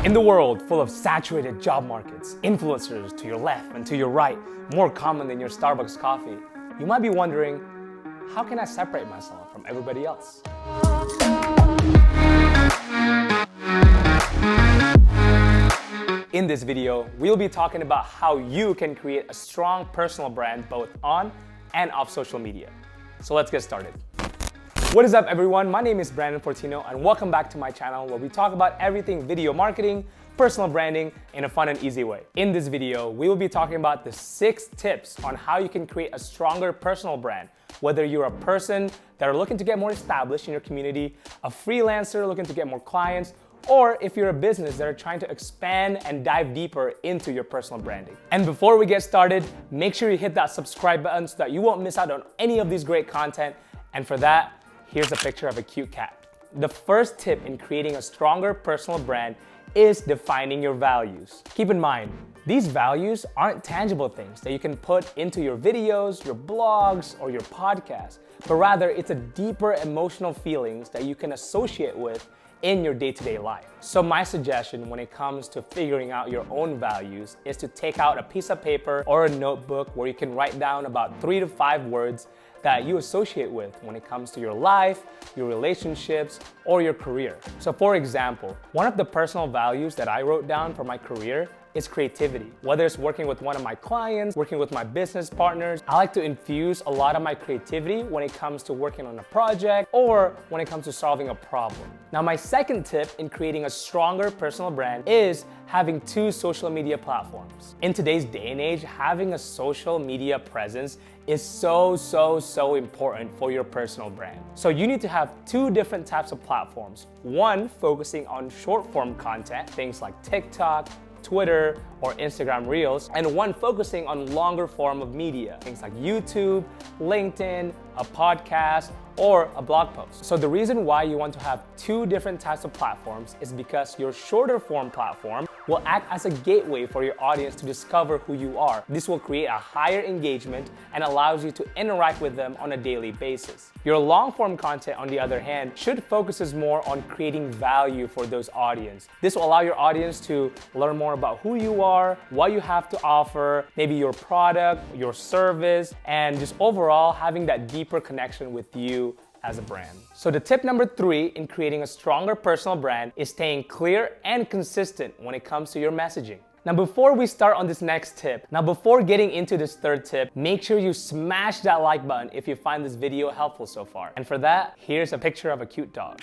In the world full of saturated job markets, influencers to your left and to your right, more common than your Starbucks coffee, you might be wondering, how can I separate myself from everybody else? In this video, we'll be talking about how you can create a strong personal brand both on and off social media. So let's get started. What is up everyone? My name is Fortino and welcome back to my channel where we talk about everything video marketing, personal branding in a fun and easy way. In this video, we will be talking about the 6 tips on how you can create a stronger personal brand. Whether you're a person that are looking to get more established in your community, a freelancer looking to get more clients, or if you're a business that are trying to expand and dive deeper into your personal branding. And before we get started, make sure you hit that subscribe button so that you won't miss out on any of these great content. And for that, here's a picture of a cute cat. The first tip in creating a stronger personal brand is defining your values. Keep in mind, these values aren't tangible things that you can put into your videos, your blogs, or your podcast, but rather it's a deeper emotional feelings that you can associate with in your day-to-day life. So my suggestion when it comes to figuring out your own values is to take out a piece of paper or a notebook where you can write down about 3 to 5 words that you associate with when it comes to your life, your relationships, or your career. So for example, one of the personal values that I wrote down for my career is creativity. Whether it's working with one of my clients, working with my business partners, I like to infuse a lot of my creativity when it comes to working on a project or when it comes to solving a problem. Now, my second tip in creating a stronger personal brand is having 2 social media platforms. In today's day and age, having a social media presence is so important for your personal brand. So you need to have 2 different types of platforms. One focusing on short form content, things like TikTok, Twitter, or Instagram Reels, and one focusing on longer form of media, things like YouTube, LinkedIn, a podcast, or a blog post. So the reason why you want to have 2 different types of platforms is because your shorter form platform will act as a gateway for your audience to discover who you are. This will create a higher engagement and allows you to interact with them on a daily basis. Your long form content, on the other hand, should focuses more on creating value for those audience. This will allow your audience to learn more about who you are, what you have to offer, maybe your product, your service, and just overall having that deeper connection with you as a brand. So the tip number 3 in creating a stronger personal brand is staying clear and consistent when it comes to your messaging. Now before we start on this next tip, before getting into this third tip, make sure you smash that like button if you find this video helpful so far. And for that, here's a picture of a cute dog.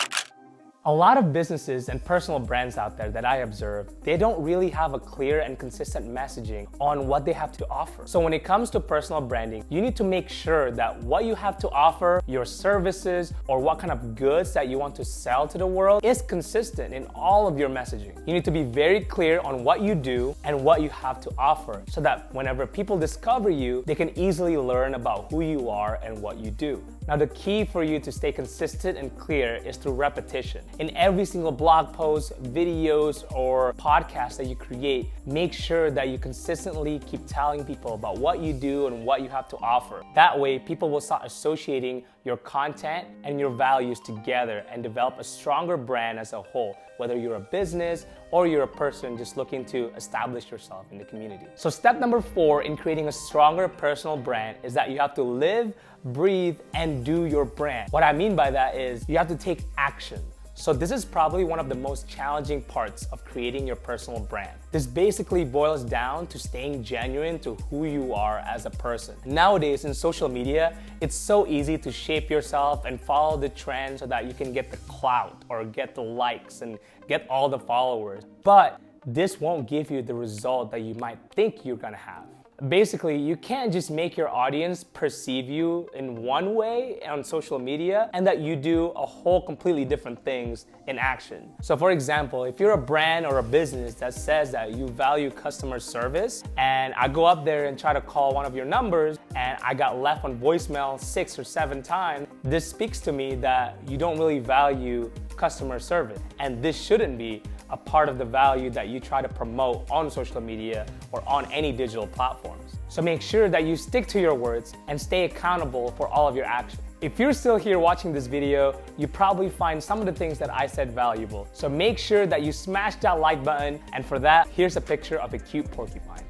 A lot of businesses and personal brands out there that I observe, they don't really have a clear and consistent messaging on what they have to offer. So when it comes to personal branding, you need to make sure that what you have to offer, your services, or what kind of goods that you want to sell to the world is consistent in all of your messaging. You need to be very clear on what you do and what you have to offer so that whenever people discover you, they can easily learn about who you are and what you do. Now the key for you to stay consistent and clear is through repetition. In every single blog post, videos, or podcast that you create, make sure that you consistently keep telling people about what you do and what you have to offer. That way, people will start associating your content and your values together and develop a stronger brand as a whole, whether you're a business or you're a person just looking to establish yourself in the community. So step number 4 in creating a stronger personal brand is that you have to live, breathe, and do your brand. What I mean by that is you have to take action. So this is probably one of the most challenging parts of creating your personal brand. This basically boils down to staying genuine to who you are as a person. Nowadays in social media, it's so easy to shape yourself and follow the trend so that you can get the clout or get the likes and get all the followers. But this won't give you the result that you might think you're gonna have. Basically, you can't just make your audience perceive you in one way on social media and that you do a whole completely different things in action. So for example, if you're a brand or a business that says that you value customer service and I go up there and try to call one of your numbers and I got left on voicemail 6 or 7 times, this speaks to me that you don't really value customer service. And this shouldn't be a part of the value that you try to promote on social media or on any digital platforms. So make sure that you stick to your words and stay accountable for all of your actions. If you're still here watching this video, you probably find some of the things that I said valuable. So make sure that you smash that like button, and for that, here's a picture of a cute porcupine.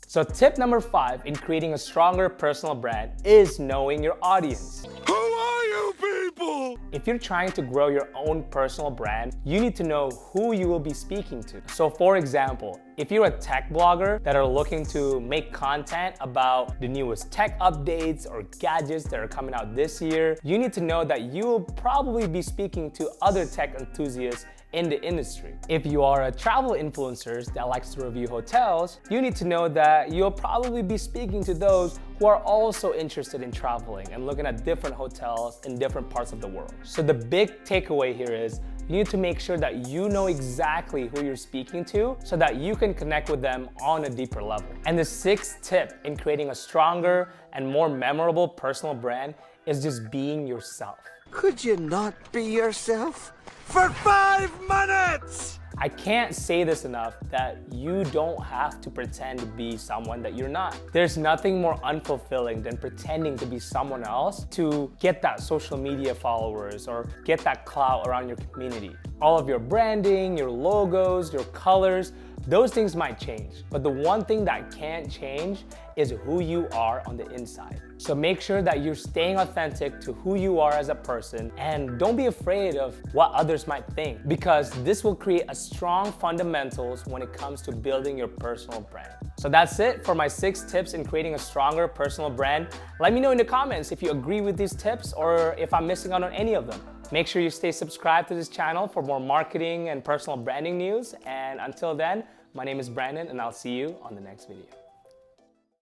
So tip number 5 in creating a stronger personal brand is knowing your audience. Who are you people? If you're trying to grow your own personal brand, you need to know who you will be speaking to. So for example, if you're a tech blogger that are looking to make content about the newest tech updates or gadgets that are coming out this year, you need to know that you will probably be speaking to other tech enthusiasts in the industry. If you are a travel influencer that likes to review hotels, you need to know that you'll probably be speaking to those who are also interested in traveling and looking at different hotels in different parts of the world. So the big takeaway here is you need to make sure that you know exactly who you're speaking to so that you can connect with them on a deeper level. And the 6th tip in creating a stronger and more memorable personal brand is just being yourself. Could you not be yourself for 5 minutes? I can't say this enough that you don't have to pretend to be someone that you're not. There's nothing more unfulfilling than pretending to be someone else to get that social media followers or get that clout around your community. All of your branding, your logos, your colors, those things might change, but the one thing that can't change is who you are on the inside. So make sure that you're staying authentic to who you are as a person, and don't be afraid of what others might think, because this will create a strong fundamentals when it comes to building your personal brand. So that's it for my 6 tips in creating a stronger personal brand. Let me know in the comments if you agree with these tips or if I'm missing out on any of them. Make sure you stay subscribed to this channel for more marketing and personal branding news. And until then, my name is Brandon, and I'll see you on the next video.